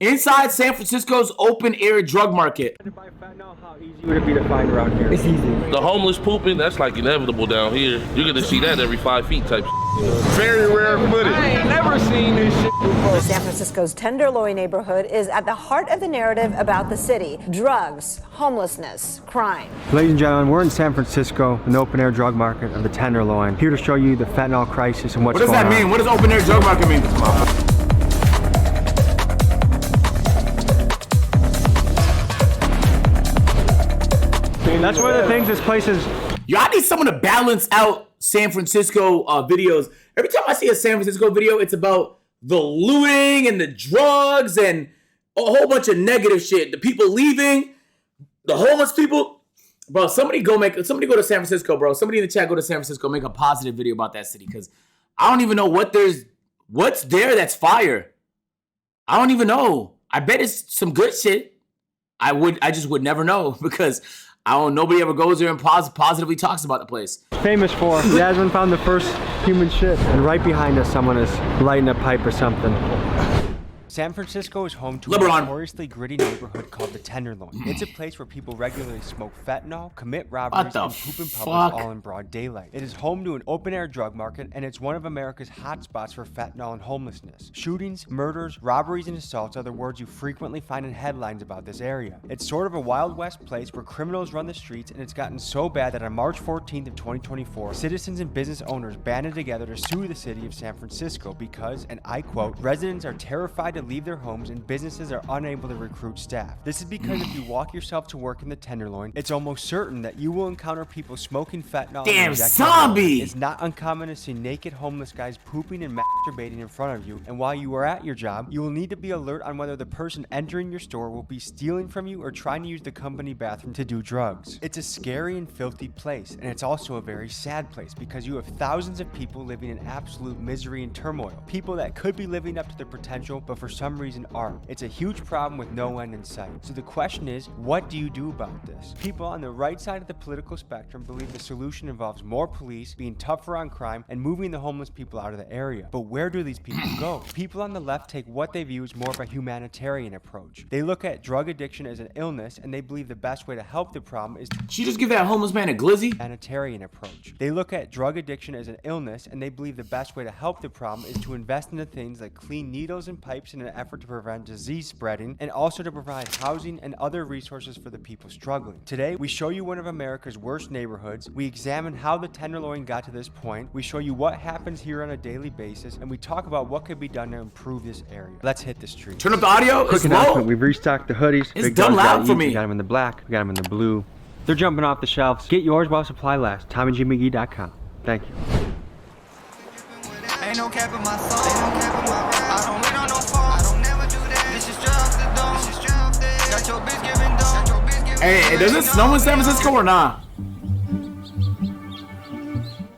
Inside San Francisco's open-air drug market. To buy fentanyl, how easy would it be to find around here? It's easy. The homeless pooping, that's like inevitable down here. You're gonna see that every 5 feet type. Very rare footage. I ain't never seen this shit before. San Francisco's Tenderloin neighborhood is at the heart of the narrative about the city. Drugs, homelessness, crime. Ladies and gentlemen, we're in San Francisco, an open-air drug market of the Tenderloin. Here to show you the fentanyl crisis and what's going on. What does that mean? What does open-air drug market mean? That's one of the things this place is. Yo, I need someone to balance out San Francisco videos. Every time I see a San Francisco video, it's about the looting and the drugs and a whole bunch of negative shit. The people leaving, the homeless people. Bro, somebody go to San Francisco, bro. Somebody in the chat go to San Francisco, make a positive video about that city, because I don't even know what's there that's fire. I don't even know. I bet it's some good shit. I just would never know, because nobody ever goes there and positively talks about the place. Famous for. Yasmin found the first human ship, and right behind us, someone is lighting a pipe or something. San Francisco is home to a notoriously gritty neighborhood called the Tenderloin. It's a place where people regularly smoke fentanyl, commit robberies, and poop in public all in broad daylight. It is home to an open-air drug market, and it's one of America's hotspots for fentanyl and homelessness. Shootings, murders, robberies, and assaults are the words you frequently find in headlines about this area. It's sort of a Wild West place where criminals run the streets, and it's gotten so bad that on March 14th of 2024, citizens and business owners banded together to sue the city of San Francisco because, and I quote, residents are terrified to leave their homes and businesses are unable to recruit staff. This is because if you walk yourself to work in the Tenderloin, it's almost certain that you will encounter people smoking fentanyl. Damn zombie! It's not uncommon to see naked homeless guys pooping and masturbating in front of you, and while you are at your job, you will need to be alert on whether the person entering your store will be stealing from you or trying to use the company bathroom to do drugs. It's a scary and filthy place, and it's also a very sad place because you have thousands of people living in absolute misery and turmoil. People that could be living up to their potential, but for some reason aren't. It's a huge problem with no end in sight. So the question is, what do you do about this? People on the right side of the political spectrum believe the solution involves more police, being tougher on crime, and moving the homeless people out of the area. But where do these people go? People on the left take what they view as more of a humanitarian approach. They look at drug addiction as an illness, and they believe the best way to help the problem is She just give that homeless man a glizzy? Humanitarian approach. They look at drug addiction as an illness, and they believe the best way to help the problem is to invest into things like clean needles and pipes in an effort to prevent disease spreading, and also to provide housing and other resources for the people struggling. Today, we show you one of America's worst neighborhoods, we examine how the Tenderloin got to this point, we show you what happens here on a daily basis, and we talk about what could be done to improve this area. Let's hit the street. Turn up the audio. Quick announcement, we've restocked the hoodies. It's done loud for me. We got them in the black, we got them in the blue. They're jumping off the shelves. Get yours while supply lasts. TommyGMcGee.com. Thank you. Ain't no cap in my soul. I don't wait on no phone. I don't never do that. This is straight off the dome. Got your bitch giving dough. Hey, does it snow in San Francisco or not?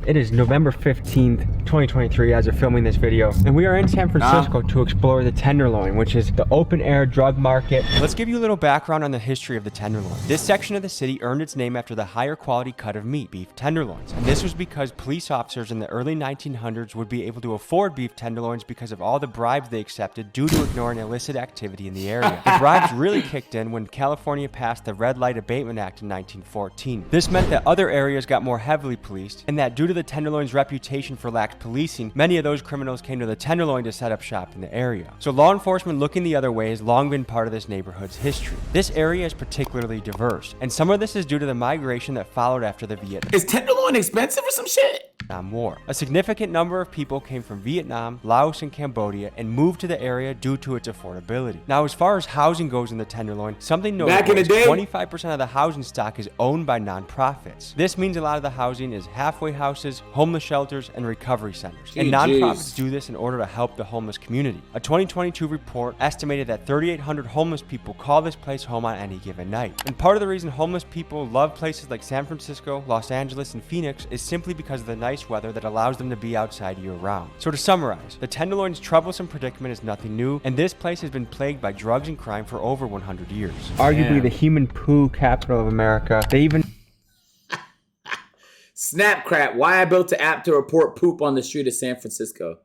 It is November 15th, 2023 as of filming this video, and we are in San Francisco to explore the Tenderloin, which is the open-air drug market. Let's give you a little background on the history of the Tenderloin. This section of the city earned its name after the higher quality cut of meat, beef tenderloins, and this was because police officers in the early 1900s would be able to afford beef tenderloins because of all the bribes they accepted due to ignoring illicit activity in the area. The bribes really kicked in when California passed the Red Light Abatement Act in 1914. This meant that other areas got more heavily policed, and that due to the Tenderloin's reputation for lax policing, many of those criminals came to the Tenderloin to set up shop in the area. So law enforcement looking the other way has long been part of this neighborhood's history. This area is particularly diverse, and some of this is due to the migration that followed after the Vietnam. Is Tenderloin expensive or some shit? War. A significant number of people came from Vietnam, Laos, and Cambodia and moved to the area due to its affordability. Now, as far as housing goes in the Tenderloin, something notable is 25% of the housing stock is owned by nonprofits. This means a lot of the housing is halfway houses, homeless shelters, and recovery centers. And nonprofits do this in order to help the homeless community. A 2022 report estimated that 3,800 homeless people call this place home on any given night. And part of the reason homeless people love places like San Francisco, Los Angeles, and Phoenix is simply because of the nice weather that allows them to be outside year-round. So to summarize, the Tenderloin's troublesome predicament is nothing new, and this place has been plagued by drugs and crime for over 100 years. Arguably the human poo capital of America. They even Snapcrap, why I built an app to report poop on the street of San Francisco.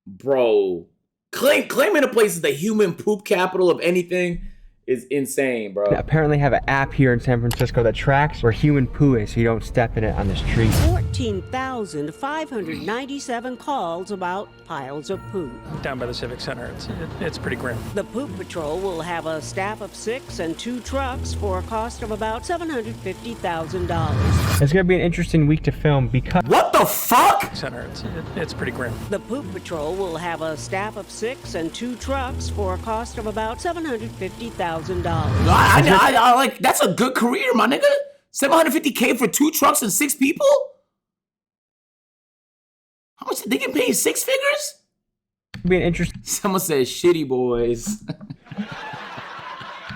Bro, Claiming a place is the human poop capital of anything is insane, bro. They apparently have an app here in San Francisco that tracks where human poo is so you don't step in it on the street. 14,597 calls about piles of poo. Down by the Civic Center, it's pretty grim. The Poop Patrol will have a staff of 6 and 2 trucks for a cost of about $750,000. It's gonna be an interesting week to film because What the fuck? Center, it's pretty grim. The Poop Patrol will have a staff of 6 and 2 trucks for a cost of about $750,000. I like, that's a good career, my nigga. $750K for 2 trucks and 6 people? How much they get paid? 6 figures? it'll be an interesting Someone said shitty boys.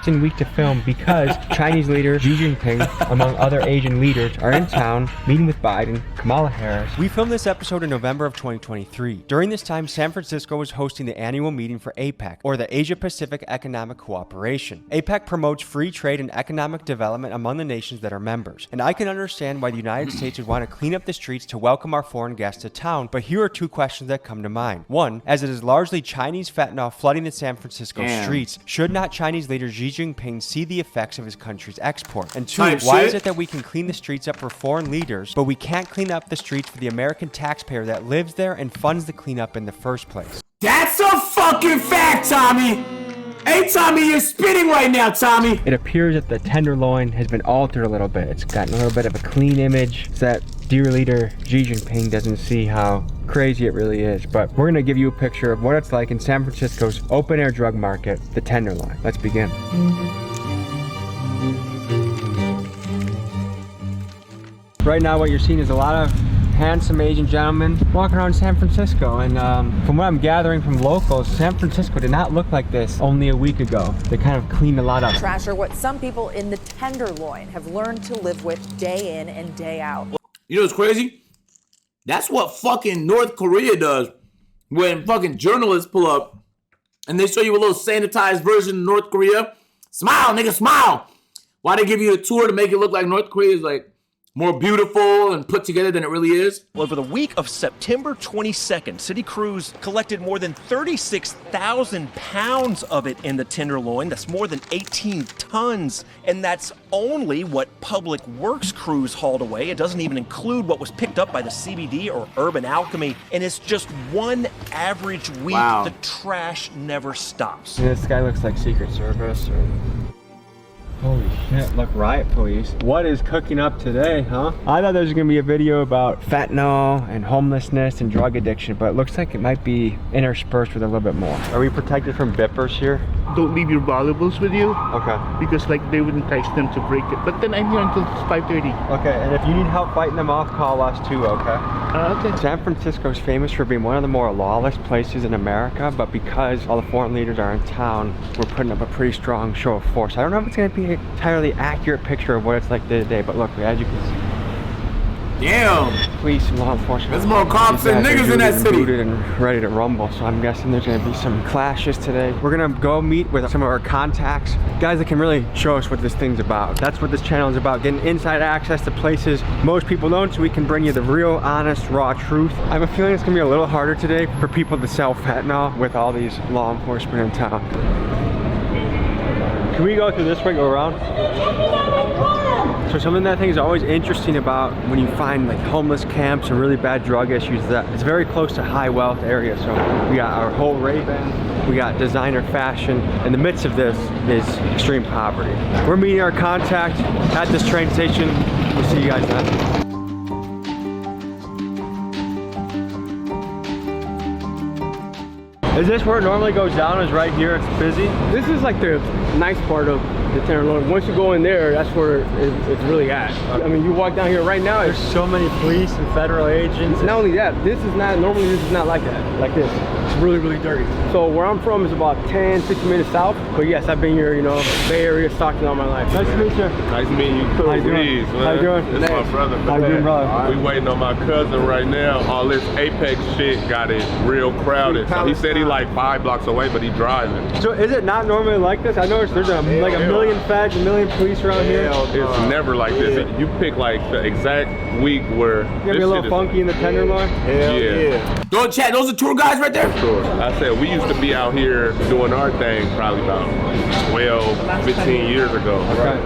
week to film because Chinese leader Xi Jinping, among other Asian leaders, are in town meeting with Biden, Kamala Harris. We filmed this episode in November of 2023. During this time, San Francisco was hosting the annual meeting for APEC, or the Asia Pacific Economic Cooperation. APEC promotes free trade and economic development among the nations that are members. And I can understand why the United States would want to clean up the streets to welcome our foreign guests to town, but here are 2 questions that come to mind. One, as it is largely Chinese fentanyl flooding the San Francisco streets, should not Chinese leader Xi Jinping see the effects of his country's export? And 2, why is it that we can clean the streets up for foreign leaders, but we can't clean up the streets for the American taxpayer that lives there and funds the cleanup in the first place? That's a fucking fact, Tommy. Hey, Tommy, you're spitting right now, Tommy. It appears that the Tenderloin has been altered a little bit. It's gotten a little bit of a clean image so that dear leader Xi Jinping doesn't see how crazy it really is. But we're gonna give you a picture of what it's like in San Francisco's open-air drug market, the Tenderloin. Let's begin. Right now what you're seeing is a lot of handsome Asian gentlemen walking around San Francisco, and from what I'm gathering from locals, San Francisco did not look like this only a week ago. They kind of cleaned a lot up. Trash are what some people in the Tenderloin have learned to live with day in and day out. You know what's crazy? That's what fucking North Korea does when fucking journalists pull up and they show you a little sanitized version of North Korea. Smile, nigga, smile. Why they give you a tour to make it look like North Korea is like more beautiful and put together than it really is? Over the week of September 22nd, city crews collected more than 36,000 pounds of it in the Tenderloin. That's more than 18 tons. And that's only what public works crews hauled away. It doesn't even include what was picked up by the CBD or Urban Alchemy. And it's just one average week. Wow. The trash never stops. And this guy looks like Secret Service or... Holy shit, look, riot police. What is cooking up today, huh? I thought there was gonna be a video about fentanyl and homelessness and drug addiction, but it looks like it might be interspersed with a little bit more. Are we protected from bippers here? Don't leave your valuables with you. Okay. Because like they would entice them to break it. But then I'm here until 5:30. Okay, and if you need help fighting them off, call us too, okay? Okay. San Francisco is famous for being one of the more lawless places in America, but because all the foreign leaders are in town, we're putting up a pretty strong show of force. I don't know if it's gonna be an entirely accurate picture of what it's like day to day, but look, as you can see, damn. police and law enforcement. There's more cops than niggas in that city. Booted and ready to rumble, so I'm guessing there's gonna be some clashes today. We're gonna go meet with some of our contacts, guys that can really show us what this thing's about. That's what this channel is about, getting inside access to places most people don't, so we can bring you the real, honest, raw truth. I have a feeling it's gonna be a little harder today for people to sell fentanyl with all these law enforcement in town. Can we go through this way, go around? So something that I think is always interesting about when you find like homeless camps or really bad drug issues is that it's very close to high wealth areas. So we got our whole Ray-Ban, we got designer fashion. In the midst of this is extreme poverty. We're meeting our contact at this train station. We'll see you guys then. Is this where it normally goes down? Is right here? It's busy? This is like the nice part of the Tenderloin. Once you go in there, that's where it's really at. I mean, you walk down here right now, there's so many police and federal agents. Not only that, this is not like that, like this. It's really, really dirty. So where I'm from is about 10, 15 minutes south. But yes, I've been here, you know, Bay Area, Stockton all my life. Nice to meet you. Nice meeting you. Cool. How you doing? Man. How you doing? That's my brother. How you doing, brother? We waiting on my cousin right now. All this APEC shit got it real crowded. So he said he like 5 blocks away, but he driving. So is it not normally like this? I noticed there's like a million feds, a million police around here. It's never like this. You pick like the exact week where it's gonna be a little funky in the Tenderloin. Yeah. Don't chat. Those are tour guys right there. sure. I said we used to be out here doing our thing probably about 12, 15 years ago.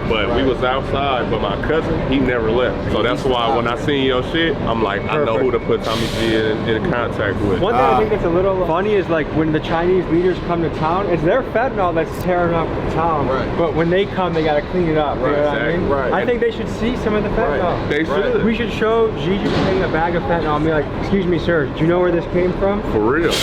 But we was outside, but my cousin, he never left. So that's why when I seen your shit, I'm like, I know who to put Tommy G in contact with. One thing I think that's a little funny is like when the Chinese leaders come to town, it's their fentanyl that's tearing up the town. But when they come, they gotta clean it up. You know what I mean? I think they should see some of the fentanyl. They should. We should show Xi Jinping a bag of fentanyl and be like, excuse me, sir, do you know where this came from? For real.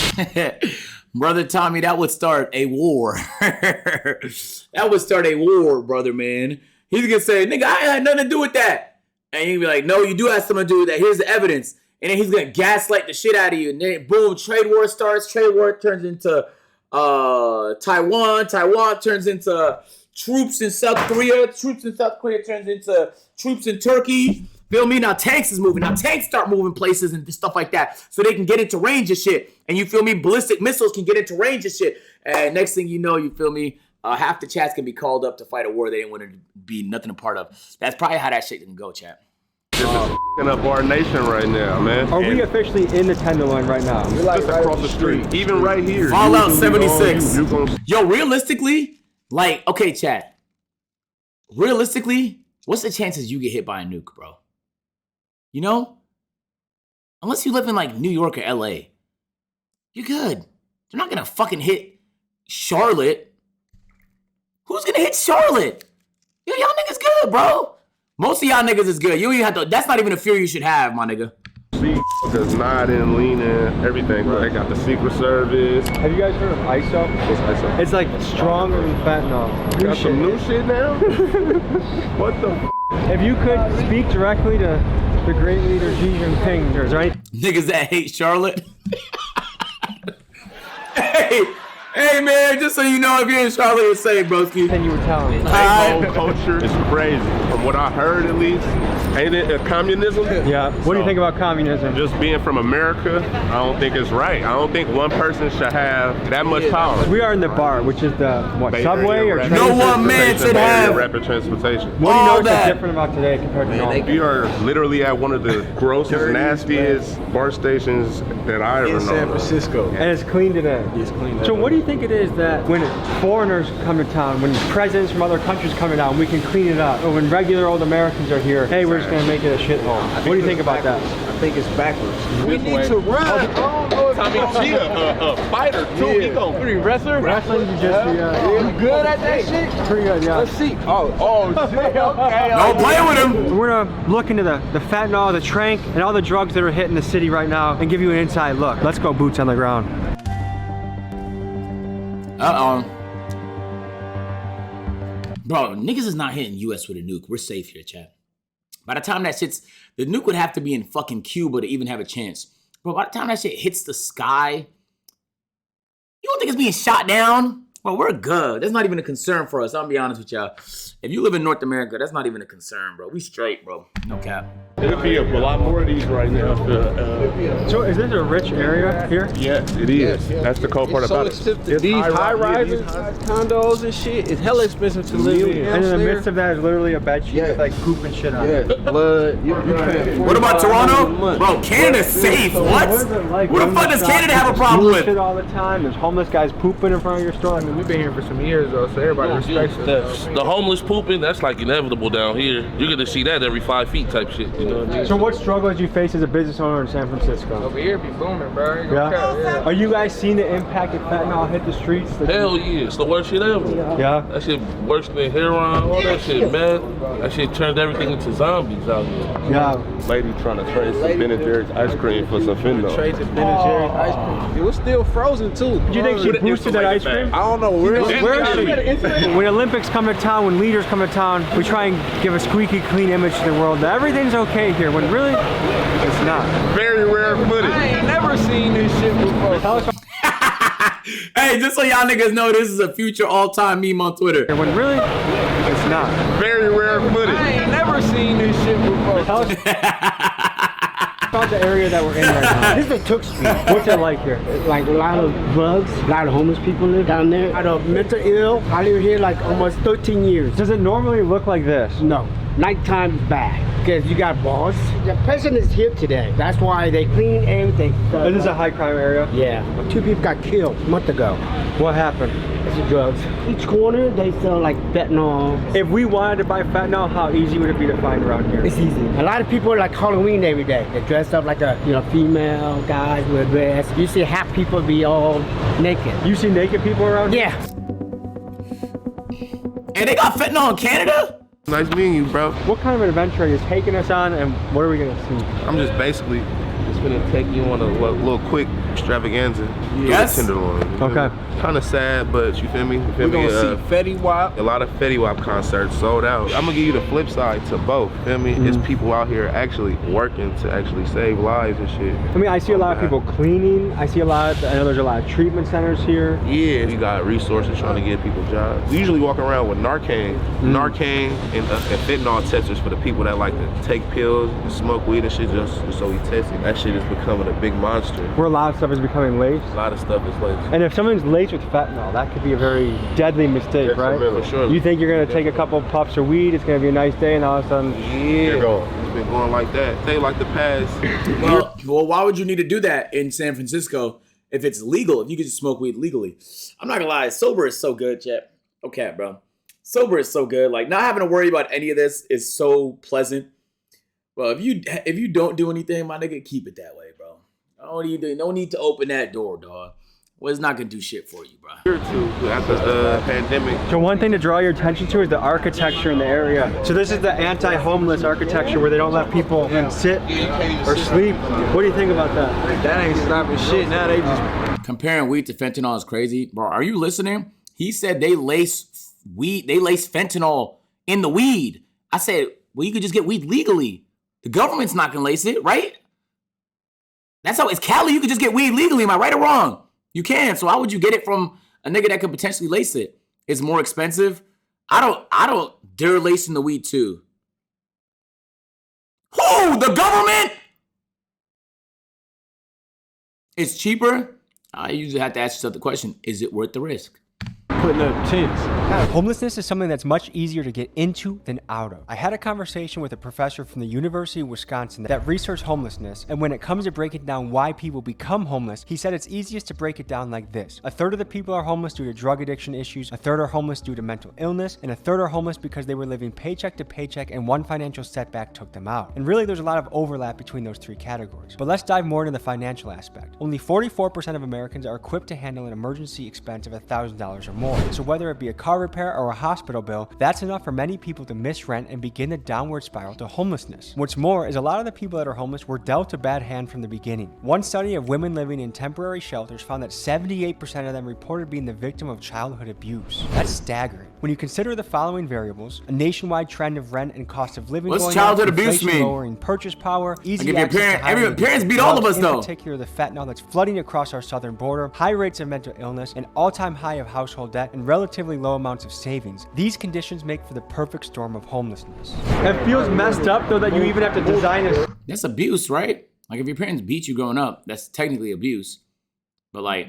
Brother Tommy, that would start a war. That would start a war, brother, man. He's gonna say, nigga, I had nothing to do with that. And he'd be like, no, you do have something to do with that. Here's the evidence. And then he's gonna gaslight the shit out of you. And then boom, trade war starts. Trade war turns into Taiwan. Taiwan turns into troops in South Korea. Troops in South Korea turns into troops in Turkey. Feel me? Now tanks is moving. Now tanks start moving places and stuff like that. So they can get into range of shit. And you feel me? Ballistic missiles can get into range of shit. And next thing you know, you feel me? Half the chats can be called up to fight a war they didn't want to be nothing a part of. That's probably how that shit can go, chat. This is f***ing up our nation right now, man. Are we officially in the Tenderloin right now? We're like just across the street. Even right here. Fallout 76. Yo, realistically, like, okay, chat. Realistically, what's the chances you get hit by a nuke, bro? You know? Unless you live in, like, New York or LA. You're good. They're not gonna fucking hit Charlotte. Who's gonna hit Charlotte? Yo, y'all niggas good, bro. Most of y'all niggas is good. You don't even have to. That's not even a fear you should have, my nigga. See, there's nodding, leaning, everything. Right. They got the Secret Service. Have you guys heard of ISO? What's ISO? It's like stronger than fentanyl. Got some new shit now? What the f? If you could speak directly to the great leader Xi Jinping, is there any niggas that hate Charlotte? Hey man, just so you know, if you're in Charlotte, you're safe, broski. And you were telling me. The whole culture is crazy. From what I heard, at least, ain't it communism? Yeah. What do you think about communism? Just being from America, I don't think it's right. I don't think one person should have that much power. We are in the BART, which is the what? Subway or no one man should have rapid transportation. What do you know that's different about today compared to normal? We are literally at one of the grossest, nastiest BART stations that I ever know. In San Francisco. And it's clean today. It's clean. So what do you think it is that when foreigners come to town, when presidents from other countries come to town, we can clean it up? Or when regular old Americans are here, hey, we're just going to make it a shithole. What do you think about that? I think it's backwards. We need to run. Tommy G, a fighter too. He gon' pretty wrestler. Wrestling, you just you good at that shit? Pretty good, yeah. Let's see. Oh shit. Okay. Don't play with him. We're gonna look into the fentanyl, the trank, and all the drugs that are hitting the city right now, and give you an inside look. Let's go, boots on the ground. Bro, niggas is not hitting US with a nuke. We're safe here, chat. By the time that shit's, the nuke would have to be in fucking Cuba to even have a chance. Bro, by the time that shit hits the sky, you don't think it's being shot down? Well, we're good. That's not even a concern for us. I'll be honest with y'all. If you live in North America, that's not even a concern, bro. We straight, bro. No cap. It'll be a lot more of these right now. So is this a rich area here? Yes, it is. That's the cool part about it. These high-rises, condos and shit, it's hella expensive to live in. And in the midst of that is literally a bed sheet with like poop and shit on it. Blood. What about Toronto? Bro, Canada's safe. What? What the fuck does Canada have a problem with? Shit all the time. There's homeless guys pooping in front of your store. I mean, we've been here for some years though, so everybody respects us. The homeless pooping, that's like inevitable down here. You're gonna see that every 5 feet type shit. You know what I mean? So what struggle did you face as a business owner in San Francisco? Over here be booming, bro. Yeah. Are you guys seeing the impact of fentanyl hit the streets? Hell yeah, it's the worst shit ever. Yeah. That shit worse than heroin, all that shit, man. That shit turned everything into zombies out here. Yeah. Lady trying to trade some Ben & Jerry's ice cream for some fentanyl. Trade some Ben & Jerry's ice cream. It was still frozen too. Do you think she boosted that ice cream? I don't know. Where is she? When Olympics come to town, when leaders come to town, we try and give a squeaky clean image to the world that everything's okay here, when really, it's not. Very rare footage. I ain't never seen this shit before. Hey, just so y'all niggas know, this is a future all-time meme on Twitter. When really, it's not. Very rare footage. I ain't never seen this shit before. About the area that we're in right now. This is Took Street. What's it like here? Like a lot of drugs, a lot of homeless people live down there. A lot of mental ill. I live here like almost 13 years. Does it normally look like this? No. Nighttime is bad because you got bars. The president is here today. That's why they clean everything. This is a high crime area? Yeah. 2 people got killed a month ago. What happened? It's the drugs. Each corner they sell like fentanyl. If we wanted to buy fentanyl, how easy would it be to find around here? It's easy. A lot of people are like Halloween every day. They dress up like a female guys with a dress. You see half people be all naked. You see naked people around here? Yeah. And they got fentanyl in Canada? Nice meeting you, bro. What kind of an adventure are you taking us on, and what are we gonna see? I'm just basically gonna take you on a little quick extravaganza. Yes. Tenderloin. Okay. Kind of sad, but you feel me? You feel We're me? gonna see Fetty Wap. A lot of Fetty Wap concerts sold out. I'm gonna give you the flip side to both. Feel me? It's people out here actually working to actually save lives and shit. I mean, I see a lot of people cleaning. I know there's a lot of treatment centers here. Yeah, we got resources trying to give people jobs. We usually walk around with Narcan and fentanyl testers for the people that like to take pills and smoke weed and shit just so we test it. That shit is becoming a big monster. Where a lot of stuff is becoming laced. A lot of stuff is laced. And if someone's laced with fentanyl, that could be a very deadly mistake, right? For sure. You think you're gonna take a couple puffs of weed, it's gonna be a nice day, and all of a sudden, it's been going like that. They like the past. Well, why would you need to do that in San Francisco if it's legal? If you could just smoke weed legally? I'm not gonna lie, sober is so good, Chet. Okay, bro. Sober is so good. Like, not having to worry about any of this is so pleasant. Well, if you don't do anything, my nigga, keep it that way, bro. No need to open that door, dog. Well, it's not gonna do shit for you, bro. Year or two after the pandemic. So one thing to draw your attention to is the architecture in the area. So this is the anti-homeless architecture where they don't let people sit or sleep. What do you think about that? That ain't stopping shit. Now they just Comparing weed to fentanyl is crazy, bro. Are you listening? He said they lace fentanyl in the weed. I said, well, you could just get weed legally. The government's not gonna lace it, right? That's how it's Cali. You could just get weed legally. Am I right or wrong? You can. So how would you get it from a nigga that could potentially lace it? It's more expensive. I don't dare lacing the weed too. Who? The government? It's cheaper. I usually have to ask yourself the question, is it worth the risk? putting up tents. Homelessness is something that's much easier to get into than out of. I had a conversation with a professor from the University of Wisconsin that researched homelessness, and when it comes to breaking down why people become homeless, he said it's easiest to break it down like this. A third of the people are homeless due to drug addiction issues, a third are homeless due to mental illness, and a third are homeless because they were living paycheck to paycheck and one financial setback took them out. And really there's a lot of overlap between those three categories. But let's dive more into the financial aspect. Only 44% of Americans are equipped to handle an emergency expense of $1,000 or more. So whether it be a car repair or a hospital bill, that's enough for many people to miss rent and begin the downward spiral to homelessness. What's more is a lot of the people that are homeless were dealt a bad hand from the beginning. One study of women living in temporary shelters found that 78% of them reported being the victim of childhood abuse. That's staggering. When you consider the following variables, a nationwide trend of rent and cost of living, what's childhood abuse mean? Lowering purchase power, easy like access to every parents beat all of us though. In particular, the fentanyl that's flooding across our southern border, high rates of mental illness, an all-time high of household debt, and relatively low amounts of savings. These conditions make for the perfect storm of homelessness. It feels messed up though that you even have to design it. That's abuse, right? Like if your parents beat you growing up, that's technically abuse. But like,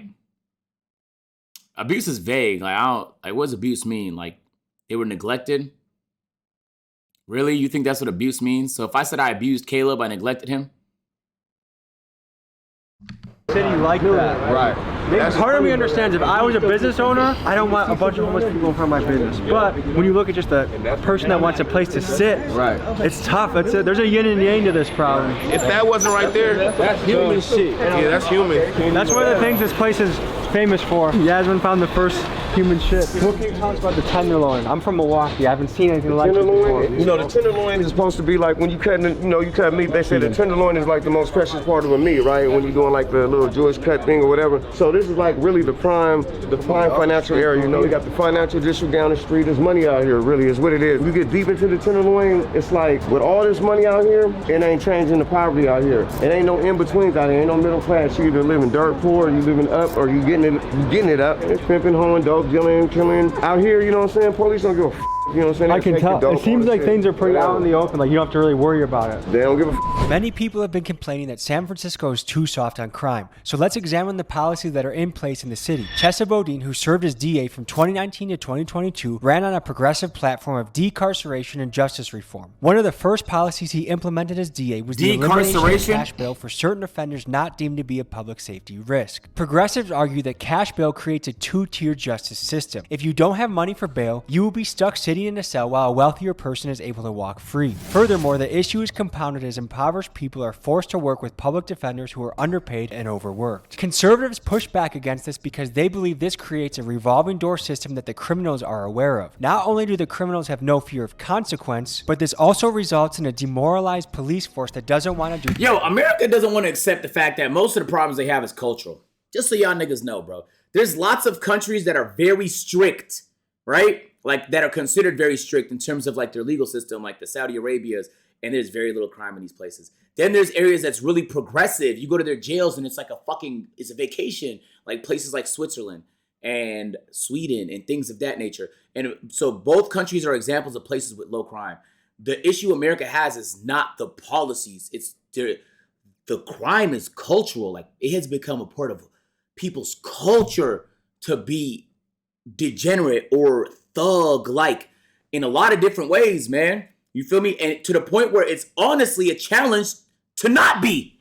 abuse is vague. Like what does abuse mean? Like they were neglected? Really? You think that's what abuse means? So if I said I abused Caleb, I neglected him? City like that, right? Part of me understands if I was a business owner, I don't want a bunch of homeless people in front of my business. But when you look at just a person that wants a place to sit, right? It's tough. There's a yin and yang to this problem. If that wasn't right there, that's human shit. Yeah, that's human. That's one of the things this place is famous for. Yasmin found the first human ship. What can you tell us about the Tenderloin? I'm from Milwaukee. I haven't seen anything like it before. You know, the Tenderloin is supposed to be like when you cut, you cut meat. They say the Tenderloin is like the most precious part of a meat, right? When you're doing like the little Jewish cut thing or whatever. So this is like really the prime financial area. You know, you got the financial district down the street. There's money out here, really, is what it is. You get deep into the Tenderloin, it's like with all this money out here, it ain't changing the poverty out here. It ain't no in-betweens out here. Ain't no middle class. You either living dirt poor, you living up, or you getting it up. It's pimping, hoeing, dope, dealing, killing. Out here, you know what I'm saying? Police don't give a f You know what I'm saying? I can tell. It seems like things are pretty out in the open. Like you don't have to really worry about it. They don't give a Many people have been complaining that San Francisco is too soft on crime. So let's examine the policies that are in place in the city. Chesa Boudin, who served as DA from 2019 to 2022, ran on a progressive platform of decarceration and justice reform. One of the first policies he implemented as DA was the elimination of cash bail for certain offenders not deemed to be a public safety risk. Progressives argue that cash bail creates a two-tier justice system. If you don't have money for bail, you will be stuck sitting in a cell while a wealthier person is able to walk free. Furthermore, the issue is compounded as impoverished people are forced to work with public defenders who are underpaid and overworked. Conservatives push back against this because they believe this creates a revolving door system that the criminals are aware of. Not only do the criminals have no fear of consequence, but this also results in a demoralized police force that doesn't want to do. Yo, America doesn't want to accept the fact that most of the problems they have is cultural. Just so y'all niggas know, bro. There's lots of countries that are very strict, right? Like that are considered very strict in terms of like their legal system, like the Saudi Arabias, and there's very little crime in these places. Then there's areas that's really progressive. You go to their jails and it's like it's a vacation, like places like Switzerland and Sweden and things of that nature. And so both countries are examples of places with low crime. The issue America has is not the policies. It's the crime is cultural. Like it has become a part of people's culture to be degenerate or thug-like in a lot of different ways, man. You feel me? And to the point where it's honestly a challenge to not be.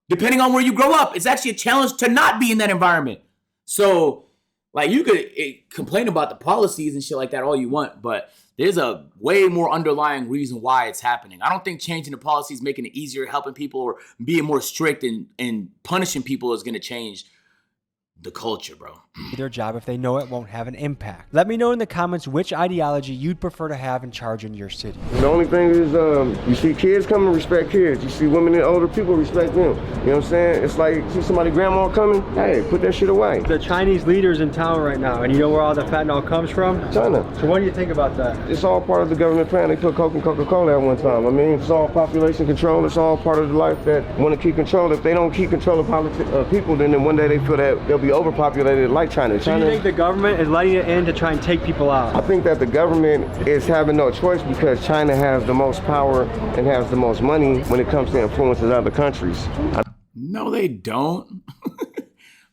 Depending on where you grow up, it's actually a challenge to not be in that environment. So, like, you could complain about the policies and shit like that all you want, but there's a way more underlying reason why it's happening. I don't think changing the policies, making it easier, helping people, or being more strict and punishing people is going to change the culture, bro. Their job if they know it won't have an impact. Let me know in the comments which ideology you'd prefer to have in charge in your city. The only thing is, you see kids coming, respect kids. You see women and older people, respect them. You know what I'm saying? It's like, see somebody grandma coming, hey, put that shit away. The Chinese leaders in town right now, and you know where all the fentanyl comes from? China. So what do you think about that? It's all part of the government plan. They put Coke and Coca-Cola at one time. I mean, it's all population control. It's all part of the life that want to keep control. If they don't keep control of people, then one day they feel that they'll be overpopulated like China. So you think the government is letting it in to try and take people out? I think that the government is having no choice because China has the most power and has the most money when it comes to influencing other countries. No, they don't.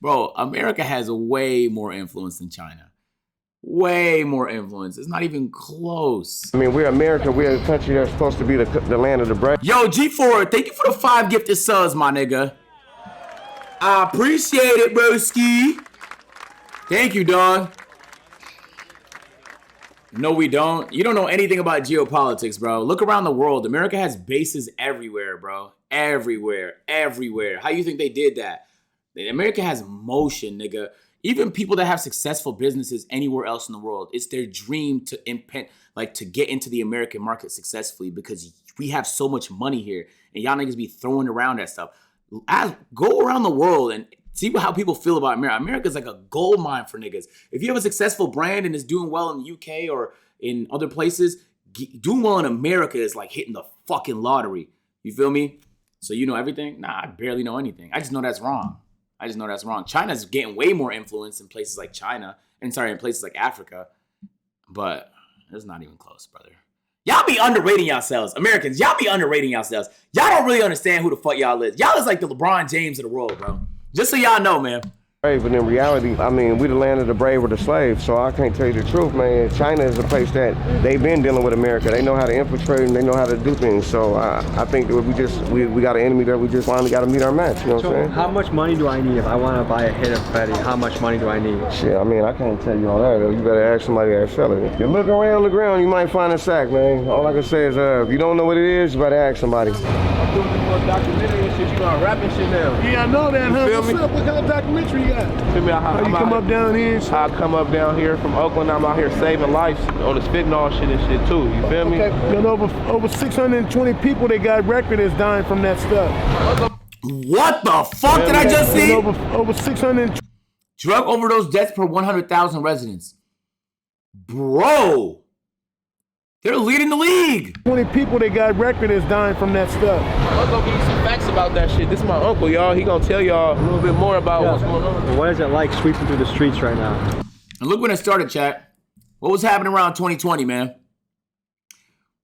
Bro, America has way more influence than China. Way more influence. It's not even close. I mean, we're America. We're a country that's supposed to be the land of the brave. Yo, G4, thank you for the 5 gifted subs, my nigga. I appreciate it, broski. Thank you, dog. No, we don't. You don't know anything about geopolitics, bro. Look around the world. America has bases everywhere, bro. Everywhere. Everywhere. How you think they did that? America has motion, nigga. Even people that have successful businesses anywhere else in the world, it's their dream to to get into the American market successfully because we have so much money here and y'all niggas be throwing around that stuff. Go around the world and see how people feel about America. America's like a gold mine for niggas. If you have a successful brand and is doing well in the UK or in other places, doing well in America is like hitting the fucking lottery. You feel me? So you know everything? Nah, I barely know anything. I just know that's wrong. China's getting way more influence in places like in places like Africa. But it's not even close, brother. Y'all be underrating yourselves. Americans, y'all be underrating yourselves. Y'all don't really understand who the fuck y'all is. Y'all is like the LeBron James of the world, bro. Just so y'all know, man. But in reality, I mean, we the land of the brave or the slaves, so I can't tell you the truth, man. China is a place that they've been dealing with America. They know how to infiltrate and they know how to do things. So I think that we got an enemy that we just finally got to meet our match, you know what I'm saying? How much money do I need if I want to buy a hit of Fetty? How much money do I need? Shit, I mean, I can't tell you all that, though. You better ask somebody that sell it. If you look around the ground, you might find a sack, man. All I can say is, if you don't know what it is, you better ask somebody. I'm doing more documentary and shit, you know, I'm rapping shit now. Yeah, I know that, huh? What's up? What kind of documentary you got? Feel me? How you come up down here? I come up down here from Oakland. I'm out here saving lives on this fentanyl shit and shit too. You feel me? Okay. And over 620 people they got record is dying from that stuff. What the fuck did I just see? Over 600 drug overdose deaths per 100,000 residents. Bro. They're leading the league. 20 people they got record is dying from that stuff. I'm gonna give you some facts about that shit. This is my uncle, y'all. He gonna tell y'all a little bit more about what's going on. What is it like sweeping through the streets right now? And look when it started, chat. What was happening around 2020, man?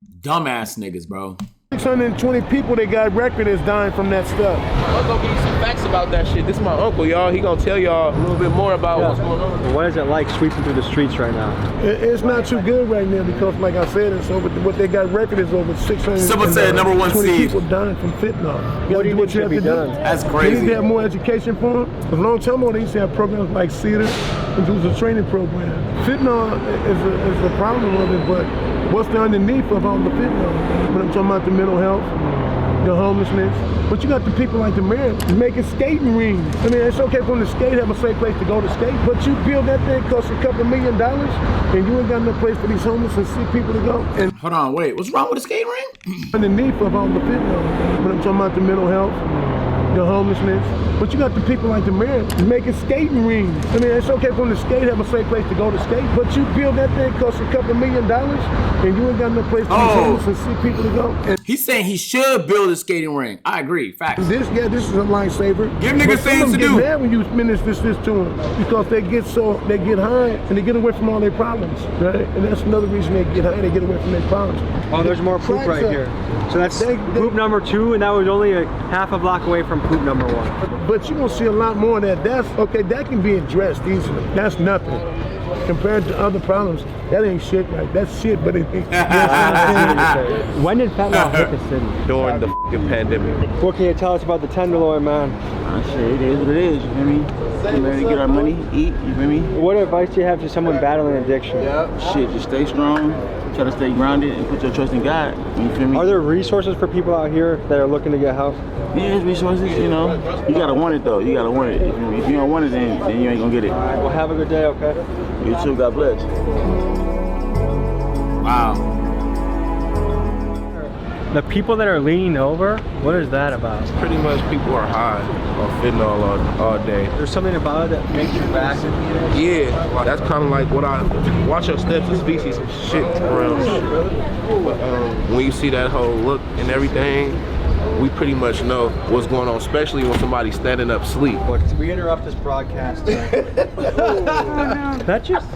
Dumbass niggas, bro. 620 people that got record is dying from that stuff. I'm gonna give you some facts about that shit. This is my uncle, y'all. He gonna tell y'all a little bit more about what's going on. What is it like sweeping through the streets right now? It's not too good right now because, like I said, it's over. What they got record is over 600. Someone said number one seed. People dying from fentanyl. What do you think should be done? That's They crazy. need to have more education for them. A long time ago, they used to have programs like CEDAR, which was a training program. Fentanyl is a problem of it, but what's the underneath of all the fentanyl? When I'm talking about the mental health, the homelessness. But you got the people like the mayor making skating rings. I mean, it's okay for them to skate, have a safe place to go to skate, but you build that thing, costs $2 million, and you ain't got no place for these homeless and sick people to go. And hold on, wait, what's wrong with the skate ring? Underneath of all the fentanyl, when I'm talking about the mental health, the homelessness. But you got the people like the mayor making skating rings. I mean, it's okay for them to skate, have a safe place to go to skate, but you build that thing, costs $2 million, and you ain't got no place for these homeless and sick people to go. And he's saying he should build a skating ring. I agree, facts. this is a lifesaver. Give niggas things to Get do. mad when you finish this to them because they get high and they get away from all their problems, right? And that's another reason they get high. They get away from their problems. Oh, there's more poop right here. So that's poop number 2, and that was only a half a block away from poop number 1. But you're gonna see a lot more of that. That's okay. That can be addressed easily. That's nothing compared to other problems. That ain't shit, right? That's shit, but it. When did fentanyl hit the city? During the fucking pandemic. What can you tell us about the Tenderloin, man? Shit, it is what it is, you feel me? I'm ready to get our money, eat, you feel me? What advice do you have to someone battling addiction? Shit, just stay strong, try to stay grounded, and put your trust in God, you feel me? Are there resources for people out here that are looking to get help? Yeah, there's resources, you know. You gotta want it though, you gotta want it. If you don't want it, then you ain't gonna get it. All right, well, have a good day, okay? You too, God bless. Wow. The people that are leaning over, what is that about? Pretty much people are high on fentanyl all day. There's something about it that makes you back. Yeah, that's kind of like what I watch your steps and species some shit around. But when you see that whole look and everything, we pretty much know what's going on, especially when somebody's standing up sleep. We interrupt this broadcast. That just,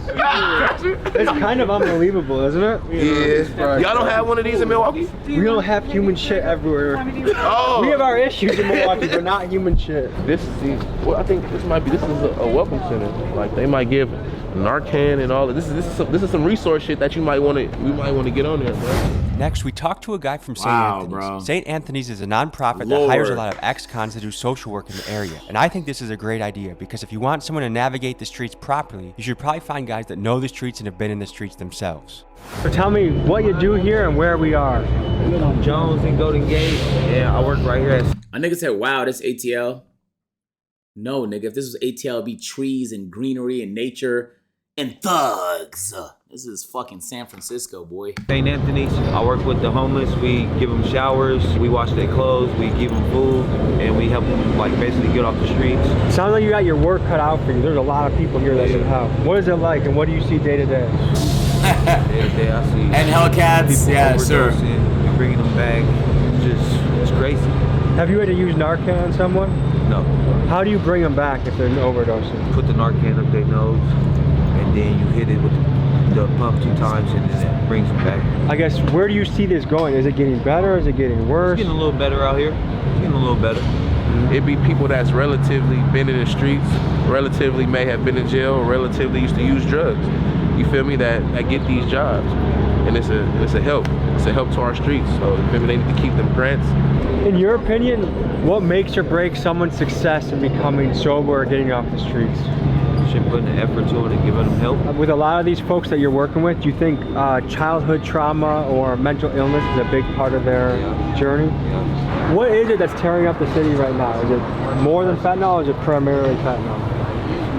it's kind of unbelievable, isn't it? Yeah. Y'all don't have one of these in Milwaukee? We don't have human shit everywhere. Oh. We have our issues in Milwaukee, but not human shit. This is I think this is a welcome center. Like they might give Narcan and all of this. This is some resource shit that we might want to get on there, bro. Next, we talked to a guy from St. Anthony's. Bro. St. Anthony's is a nonprofit that hires a lot of ex-cons to do social work in the area. And I think this is a great idea because if you want someone to navigate the streets properly, you should probably find guys that know the streets and have been in the streets themselves. So tell me what you do here and where we are. Jones and Golden Gate, and I work right here. A nigga said, wow, this ATL. No, nigga, if this was ATL, it'd be trees and greenery and nature and thugs. This is fucking San Francisco, boy. St. Anthony's, I work with the homeless. We give them showers, we wash their clothes, we give them food, and we help them like basically get off the streets. Sounds like you got your work cut out for you. There's a lot of people here that need help. What is it like and what do you see day to day? Day to day, I see. And Hellcats, yeah, sure. And bringing them back, it's crazy. Have you had to use Narcan on someone? No. How do you bring them back if they're overdosing? Put the Narcan up their nose, and then you hit it with the pump 2 times, and then it brings them back. I guess, where do you see this going? Is it getting better? Is it getting worse? It's getting a little better out here. It's getting a little better. It'd be people that's relatively been in the streets, relatively may have been in jail, or relatively used to use drugs. You feel me? That get these jobs, and it's a help. It's a help to our streets. So you feel me? They need to keep them grants. In your opinion, what makes or breaks someone's success in becoming sober or getting off the streets? Should put an effort to it and giving them help. With a lot of these folks that you're working with, do you think childhood trauma or mental illness is a big part of their journey? Yeah. What is it that's tearing up the city right now? Is it more than fentanyl or is it primarily fentanyl?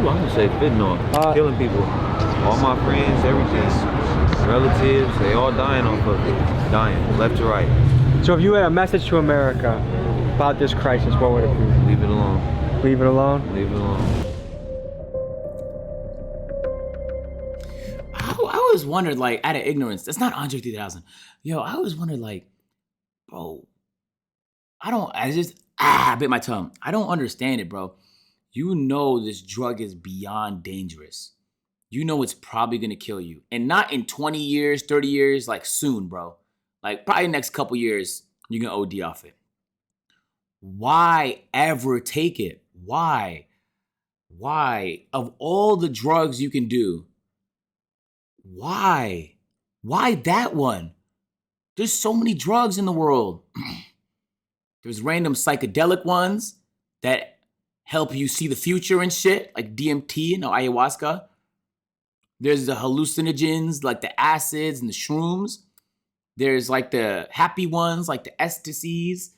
Ooh, I'm gonna say fentanyl. Killing people. All my friends, everything. Relatives, they all dying off of it. Dying, left to right. So if you had a message to America about this crisis, what would it be? Leave it alone. Leave it alone? Leave it alone. I always wondered, like, out of ignorance, that's not Andre 3000. Yo, I always wondered, like, bro, I bit my tongue. I don't understand it, bro. You know this drug is beyond dangerous. You know it's probably gonna kill you. And not in 20 years, 30 years, like soon, bro. Like probably next couple years, you can OD off it. Why ever take it? Why? Why? Of all the drugs you can do, why? Why that one? There's so many drugs in the world. There's random psychedelic ones that help you see the future and shit, like DMT and ayahuasca. There's the hallucinogens, like the acids and the shrooms. There's like the happy ones, like the ecstasies.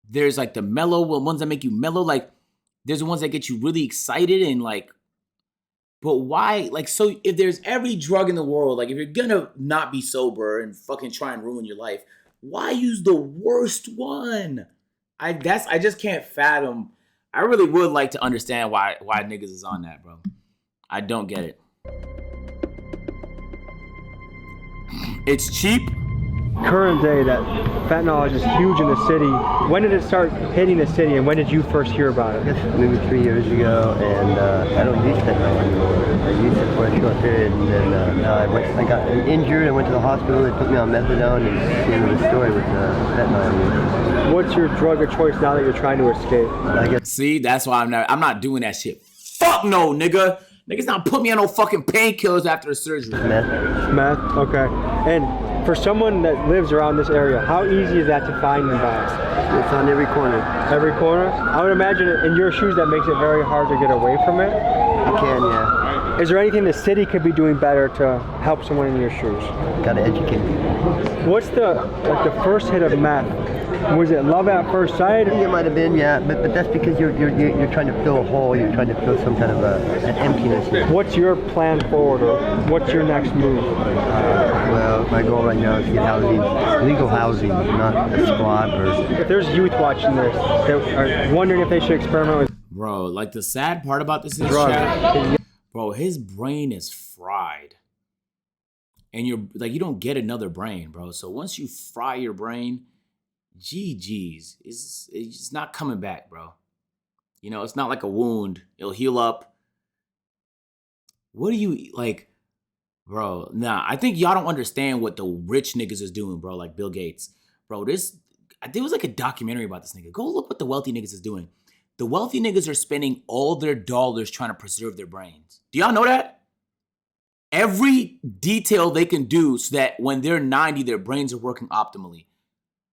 There's like the mellow ones that make you mellow. Like there's the ones that get you really excited and like, but why? Like, so if there's every drug in the world, like if you're gonna not be sober and fucking try and ruin your life, why use the worst one? I just can't fathom. I really would like to understand why niggas is on that, bro. I don't get it. It's cheap. Current day, that fentanyl is just huge in the city. When did it start hitting the city, and when did you first hear about it? I guess maybe 3 years ago, and I don't use fentanyl anymore. I used it for a short period, and then I got injured. I went to the hospital. They put me on methadone, and the end of the story with fentanyl. What's your drug of choice now that you're trying to escape? I guess. See, that's why I'm not doing that shit. Fuck no, nigga. Niggas not put me on no fucking painkillers after the surgery. Meth, okay. And for someone that lives around this area, how easy is that to find and buy? It's on every corner. Every corner? I would imagine in your shoes that makes it very hard to get away from it. You can, yeah. Is there anything the city could be doing better to help someone in your shoes? Gotta educate people. What's the first hit of meth? Was it love at first sight? I think it might have been, yeah, but that's because you're trying to fill a hole. You're trying to fill some kind of an emptiness. What's your plan forward, or what's your next move? Well, my goal right now is to get housing, legal housing, not a squat or. If there's youth watching this that are wondering if they should experiment with. Bro, like the sad part about this is, bro, his brain is fried. And you're like, you don't get another brain, bro. So once you fry your brain, GG's, it's not coming back, bro. You know, it's not like a wound. It'll heal up. What do you, like, bro, nah, I think y'all don't understand what the rich niggas is doing, bro, like Bill Gates. Bro, there was like a documentary about this nigga. Go look what the wealthy niggas is doing. The wealthy niggas are spending all their dollars trying to preserve their brains. Do y'all know that? Every detail they can do so that when they're 90, their brains are working optimally.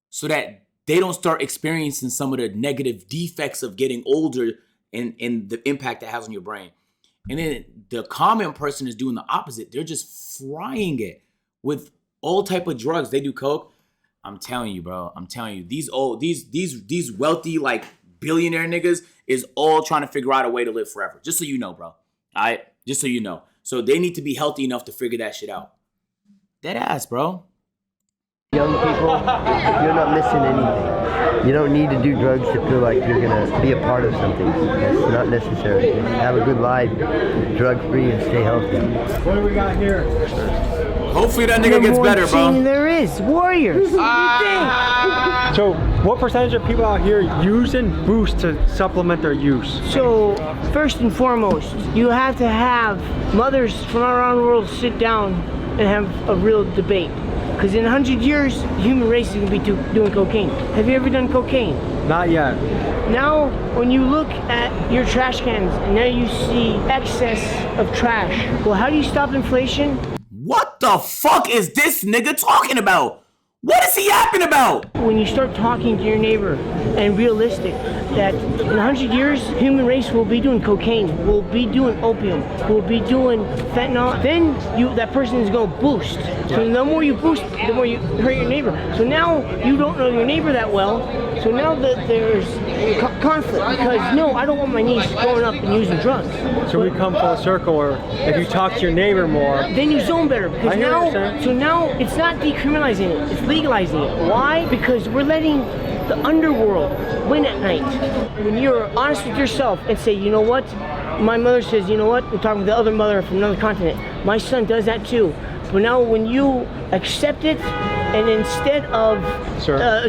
So that they don't start experiencing some of the negative defects of getting older and the impact it has on your brain. And then the common person is doing the opposite. They're just frying it with all type of drugs. They do coke. I'm telling you, bro. I'm telling you, these wealthy, like, billionaire niggas is all trying to figure out a way to live forever. Just so you know, bro. All right? Just so you know. So they need to be healthy enough to figure that shit out. Dead ass, bro. Young people, you're not missing anything. You don't need to do drugs to feel like you're gonna be a part of something. It's not necessary. Just have a good life, drug-free, and stay healthy. What do we got here? Hopefully that nigga gets better, bro. There is warriors. So, what percentage of people out here using Boost to supplement their use? So, first and foremost, you have to have mothers from around the world sit down and have a real debate. Because in 100 years, the human race is going to be doing cocaine. Have you ever done cocaine? Not yet. Now, when you look at your trash cans, and now you see excess of trash. Well, how do you stop inflation? What the fuck is this nigga talking about? What is he yapping about? When you start talking to your neighbor and realistic that in 100 years, human race will be doing cocaine, will be doing opium, will be doing fentanyl, then that person is going to boost. So the more you boost, the more you hurt your neighbor. So now you don't know your neighbor that well. So now that there's conflict because no, I don't want my niece growing up and using drugs. So we come full circle, or if you talk to your neighbor more, then you zone better because now it's not decriminalizing it, it's legalizing it. Why? Because we're letting the underworld win at night. When you're honest with yourself and say, you know what, my mother says, you know what, we're talking with the other mother from another continent, my son does that too. But now when you accept it, and instead of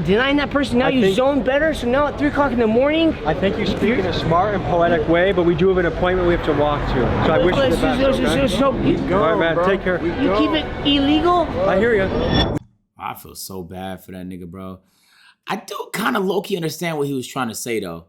denying that person, now you zone better. So now at 3 o'clock in the morning, I think you speak in a smart and poetic way, but we do have an appointment we have to walk to. So I wish you the best. So All right, man, take care. You keep it illegal. I hear you. I feel so bad for that nigga, bro. I do kind of low-key understand what he was trying to say, though.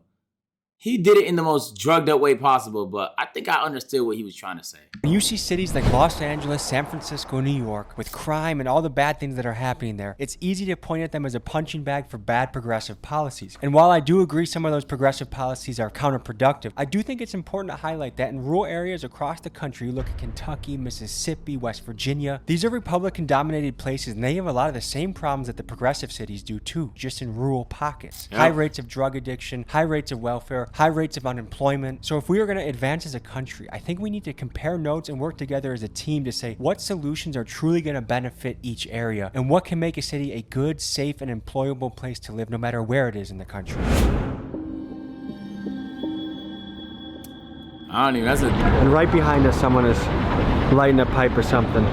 He did it in the most drugged up way possible, but I think I understood what he was trying to say. When you see cities like Los Angeles, San Francisco, New York, with crime and all the bad things that are happening there, it's easy to point at them as a punching bag for bad progressive policies. And while I do agree some of those progressive policies are counterproductive, I do think it's important to highlight that in rural areas across the country, you look at Kentucky, Mississippi, West Virginia, these are Republican-dominated places, and they have a lot of the same problems that the progressive cities do too, just in rural pockets. High rates of drug addiction, high rates of welfare, high rates of unemployment. So if we are going to advance as a country, I think we need to compare notes and work together as a team to say what solutions are truly going to benefit each area and what can make a city a good, safe, and employable place to live no matter where it is in the country. I don't even, And right behind us, someone is lighting a pipe or something.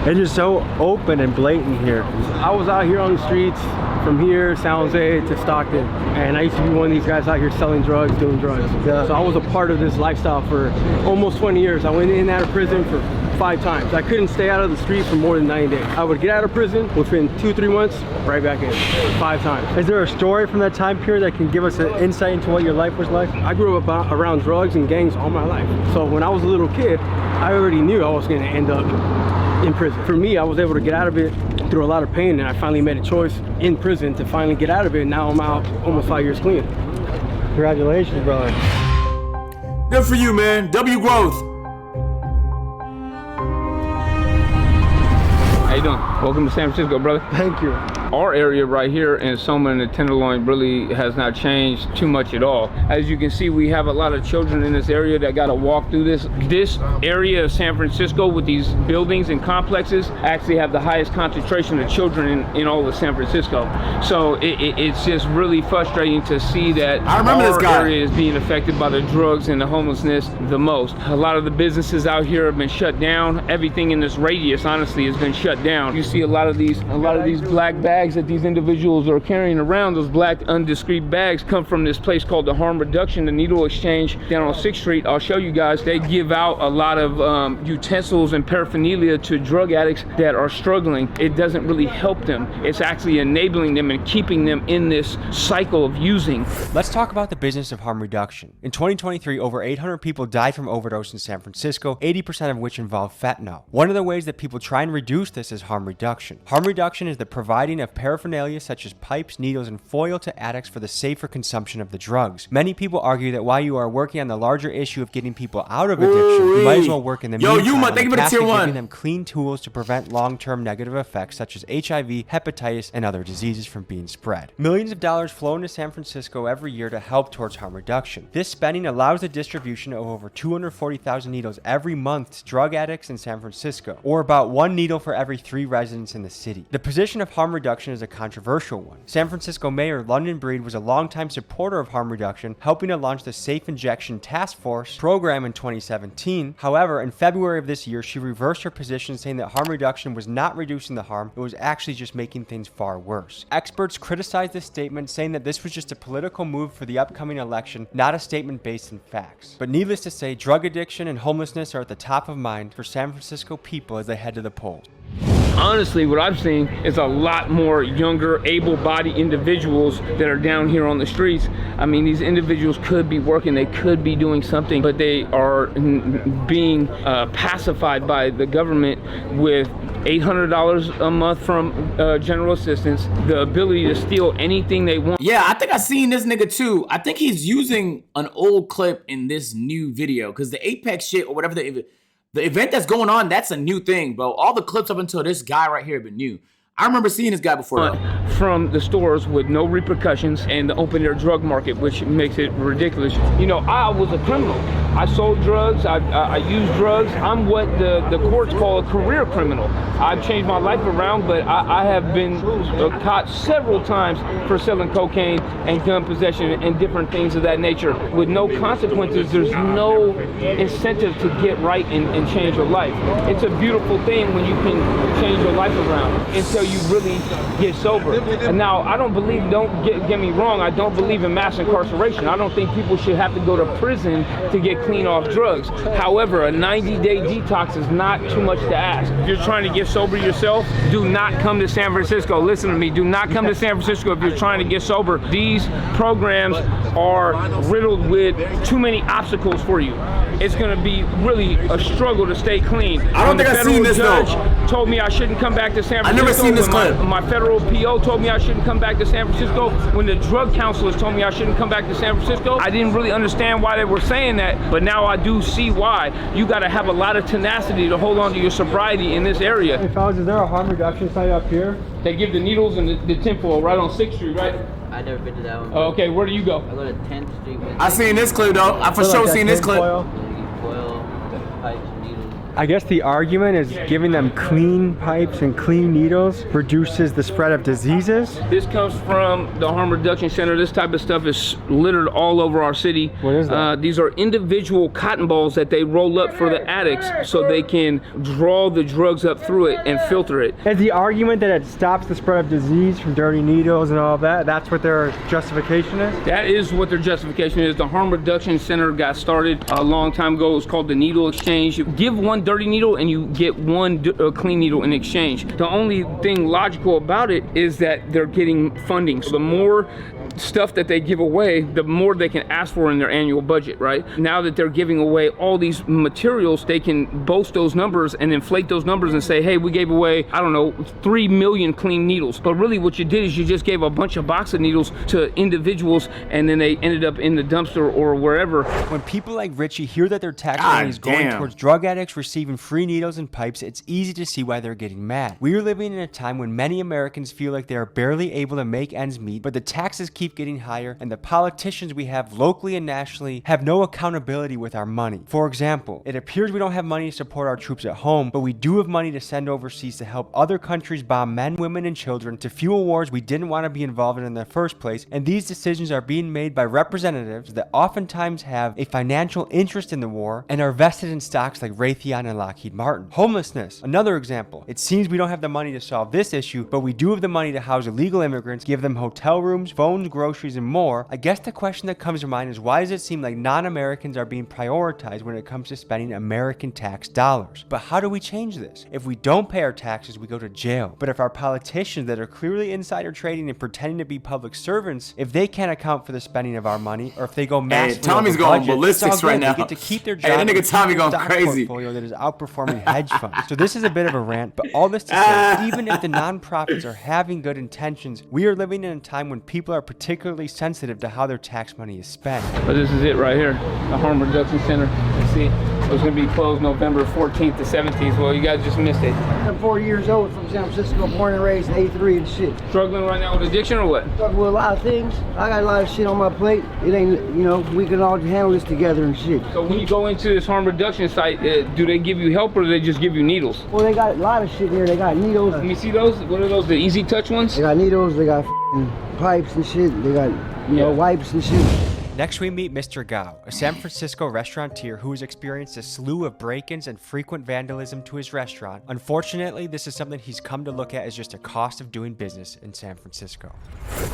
It's just so open and blatant here. I was out here on the streets from here, San Jose to Stockton, and I used to be one of these guys out here selling drugs, doing drugs. Yeah. So I was a part of this lifestyle for almost 20 years. I went in and out of prison for 5 times. I couldn't stay out of the street for more than 90 days. I would get out of prison, within 2-3 months, right back in, 5 times. Is there a story from that time period that can give us an insight into what your life was like? I grew up around drugs and gangs all my life. So when I was a little kid, I already knew I was gonna end up in prison. For me, I was able to get out of it through a lot of pain, and I finally made a choice in prison to finally get out of it. Now I'm out almost 5 years clean. Congratulations, brother. Good for you, man. W growth. How you doing? Welcome to San Francisco, brother. Thank you. Our area right here in Soma and the Tenderloin really has not changed too much at all. As you can see, we have a lot of children in this area that got to walk through this. This area of San Francisco with these buildings and complexes actually have the highest concentration of children in all of San Francisco. So it's just really frustrating to see that our area is being affected by the drugs and the homelessness the most. A lot of the businesses out here have been shut down. Everything in this radius, honestly, has been shut down. You see a lot of these black bags that these individuals are carrying around. Those black undiscreet bags come from this place called the Harm Reduction, the Needle Exchange down on 6th Street. I'll show you guys. They give out a lot of utensils and paraphernalia to drug addicts that are struggling. It doesn't really help them. It's actually enabling them and keeping them in this cycle of using. Let's talk about the business of harm reduction. In 2023, over 800 people died from overdose in San Francisco, 80% of which involve fentanyl. One of the ways that people try and reduce this is harm reduction. Harm reduction is the providing of paraphernalia such as pipes, needles, and foil to addicts for the safer consumption of the drugs. Many people argue that while you are working on the larger issue of getting people out of addiction, you might as well work in the meantime on the task of giving them clean tools to prevent long-term negative effects such as HIV, hepatitis, and other diseases from being spread. Millions of dollars flow into San Francisco every year to help towards harm reduction. This spending allows the distribution of over 240,000 needles every month to drug addicts in San Francisco, or about 1 needle for every 3 residents in the city. The position of harm reduction is a controversial one. San Francisco Mayor London Breed was a longtime supporter of harm reduction, helping to launch the Safe Injection Task Force program in 2017. However, in February of this year, she reversed her position, saying that harm reduction was not reducing the harm, it was actually just making things far worse. Experts criticized this statement, saying that this was just a political move for the upcoming election, not a statement based in facts. But needless to say, drug addiction and homelessness are at the top of mind for San Francisco people as they head to the polls. Honestly, what I've seen is a lot more younger, able-bodied individuals that are down here on the streets. I mean, these individuals could be working, they could be doing something, but they are being pacified by the government with $800 a month from general assistance, the ability to steal anything they want. Yeah, I think I seen this nigga too. I think he's using an old clip in this new video because the APEC shit or whatever the event that's going on, that's a new thing, bro. All the clips up until this guy right here have been new. I remember seeing this guy before though. From the stores with no repercussions and the open air drug market, which makes it ridiculous. You know, I was a criminal. I sold drugs, I used drugs. I'm what the courts call a career criminal. I've changed my life around, but I have been caught several times for selling cocaine and gun possession and different things of that nature. With no consequences, there's no incentive to get right and change your life. It's a beautiful thing when you can change your life around. Until until you really get sober. And now, I don't believe, don't get me wrong, I don't believe in mass incarceration. I don't think people should have to go to prison to get clean off drugs. However, a 90-day detox is not too much to ask. If you're trying to get sober yourself, do not come to San Francisco. Listen to me, do not come to San Francisco if you're trying to get sober. These programs are riddled with too many obstacles for you. It's gonna be really a struggle to stay clean. I don't think I've seen this though. Told me I shouldn't come back to San Francisco. I've never seen this clip. My federal PO told me I shouldn't come back to San Francisco. When the drug counselors told me I shouldn't come back to San Francisco, I didn't really understand why they were saying that, but now I do see why. You gotta have a lot of tenacity to hold on to your sobriety in this area. Hey fellas, is there a harm reduction site up here? They give the needles and the tinfoil right on 6th Street, right? I never been to that one. Oh, okay, where do you go? I go to 10th Street. I seen this clip though. I for sure seen this clip. Foil, pipes, needles. I guess the argument is giving them clean pipes and clean needles reduces the spread of diseases. This comes from the Harm Reduction Center. This type of stuff is littered all over our city. What is that? These are individual cotton balls that they roll up for the addicts so they can draw the drugs up through it and filter it. Is the argument that it stops the spread of disease from dirty needles and all that? That's what their justification is? That is what their justification is. The Harm Reduction Center got started a long time ago. It was called the Needle Exchange. You give one dirty needle and you get one clean needle in exchange. The only thing logical about it is that they're getting funding. So the more stuff that they give away, the more they can ask for in their annual budget, right? Now that they're giving away all these materials, they can boast those numbers and inflate those numbers and say, hey, we gave away, I don't know, 3 million clean needles. But really what you did is you just gave a bunch of box of needles to individuals and then they ended up in the dumpster or wherever. When people like Richie hear that their tax money is going towards drug addicts receiving free needles and pipes, it's easy to see why they're getting mad. We are living in a time when many Americans feel like they are barely able to make ends meet, but the taxes keep getting higher and the politicians we have locally and nationally have no accountability with our money. For example, it appears we don't have money to support our troops at home, but we do have money to send overseas to help other countries bomb men, women, and children to fuel wars we didn't want to be involved in the first place, and these decisions are being made by representatives that oftentimes have a financial interest in the war and are vested in stocks like Raytheon and Lockheed Martin. Homelessness, another example. It seems we don't have the money to solve this issue, but we do have the money to house illegal immigrants, give them hotel rooms, phones, groceries, and more. I guess the question that comes to mind is why does it seem like non-Americans are being prioritized when it comes to spending American tax dollars? But how do we change this? If we don't pay our taxes, we go to jail. But if our politicians that are clearly insider trading and pretending to be public servants, if they can't account for the spending of our money, or if they go massively Tommy's over going budget, ballistics right now. They get to keep their job. Hey, that nigga Tommy going crazy. Portfolio that is outperforming hedge funds. So this is a bit of a rant, but all this to say, even if the nonprofits are having good intentions, we are living in a time when people are particularly sensitive to how their tax money is spent. But this is it right here, the Harm Reduction Center. You see, it was going to be closed November 14th to 17th. Well, you guys just missed it. I'm 40 years old, from San Francisco, born and raised in 83 and shit. Struggling right now with addiction or what? Struggling with a lot of things. I got a lot of shit on my plate. It ain't, you know, we can all handle this together and shit. So when you go into this harm reduction site, do they give you help or do they just give you needles? Well, they got a lot of shit here. They got needles. Let me see those. What are those, the easy touch ones? They got needles, they got pipes and shit. They got, you know, wipes and shit. Next we meet Mr. Gao, a San Francisco restaurateur who has experienced a slew of break-ins and frequent vandalism to his restaurant. Unfortunately, this is something he's come to look at as just a cost of doing business in San Francisco.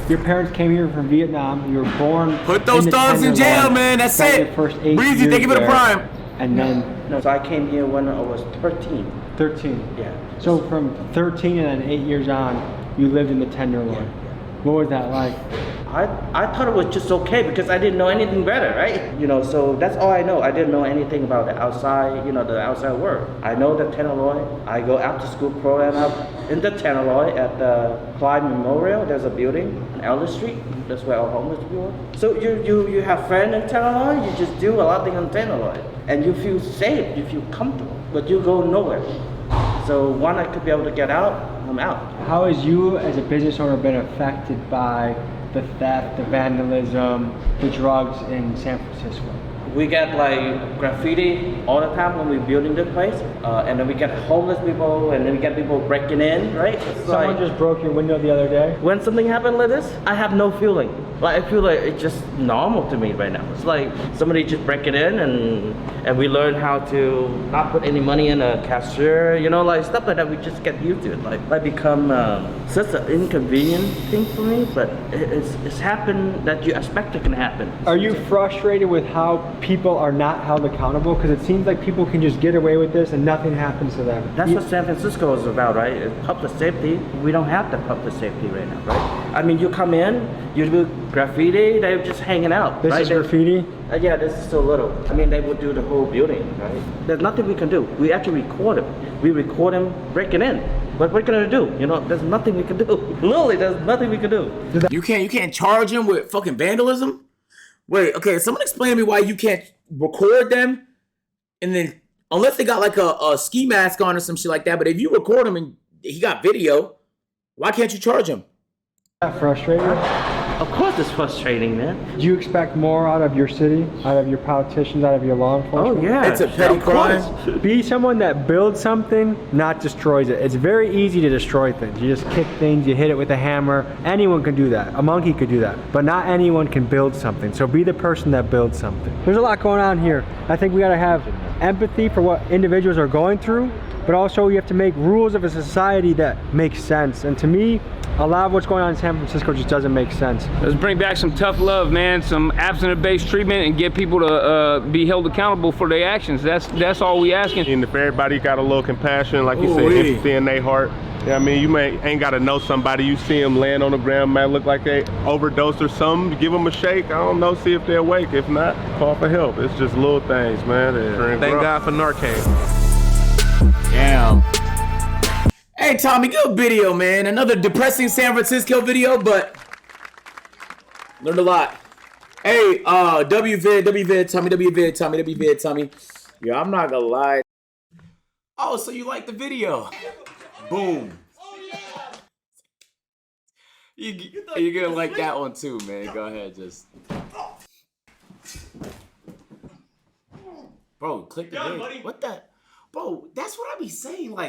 Your parents came here from Vietnam. You were born. Put those thugs in jail, man. That's it. Breezy, thank you for the prime. And then. No, so I came here when I was 13. 13. Yeah. So from 13 and then 8 years on, you lived in the Tenderloin. Yeah. What was that like? I thought it was just okay because I didn't know anything better, right? You know, so that's all I know. I didn't know anything about the outside, you know, the outside world. I know the Tenderloin. I go after school program up in the Tenderloin at the Clyde Memorial. There's a building on Elder Street. That's where our homeless people are. So you have friends in Tenderloin. You just do a lot of things on Tenderloin, and you feel safe. You feel comfortable, but you go nowhere. So when I could be able to get out, I'm out. How has you as a business owner been affected by the theft, the vandalism, the drugs in San Francisco? We get like graffiti all the time when we're building the place, and then we get homeless people, and then we get people breaking in, right? Someone just broke your window the other day? When something happened like this, I have no feeling. Like I feel like it's just normal to me right now. It's like somebody just break it in and we learn how to not put any money in a cashier, you know, like stuff like that. We just get used to it. Like become such an inconvenient thing for me, but it's happened that you expect it can happen. Are you frustrated with how people are not held accountable? Because it seems like people can just get away with this and nothing happens to them. That's what San Francisco is about, right? It's public safety. We don't have the public safety right now, right? I mean, you come in, you do graffiti, they're just hanging out. This right? is graffiti? Yeah, this is so little. I mean, they would do the whole building, right? There's nothing we can do. We actually record them. We record them breaking in. What we're gonna do? You know, there's nothing we can do. Literally, there's nothing we can do. You can't charge them with fucking vandalism? Wait, okay, someone explain to me why you can't record them and then, unless they got like a ski mask on or some shit like that, but if you record him and he got video, why can't you charge him? That frustrating? Of course it's frustrating, man. Do you expect more out of your city, out of your politicians, out of your law enforcement? Oh yeah. It's a petty crime. Be someone that builds something, not destroys it. It's very easy to destroy things. You just kick things, you hit it with a hammer. Anyone can do that. A monkey could do that. But not anyone can build something. So be the person that builds something. There's a lot going on here. I think we gotta have empathy for what individuals are going through, but also you have to make rules of a society that makes sense. And to me, a lot of what's going on in San Francisco just doesn't make sense. Let's bring back some tough love, man, some abstinence-based treatment and get people to be held accountable for their actions. That's all we asking. And if everybody got a little compassion, like you said, empathy in their heart, yeah, I mean, you ain't got to know somebody. You see them laying on the ground, might look like they overdosed or something. Give them a shake. I don't know, see if they're awake. If not, call for help. It's just little things, man. Thank God for Narcan. Damn. Hey, Tommy, good video, man. Another depressing San Francisco video, but learned a lot. Hey, WVid, Tommy. Yeah, I'm not gonna lie. Oh, so you like the video? Boom. You're gonna like that one too, man. Go ahead, just. Bro, click the video. What the? Bro, that's what I be saying, like.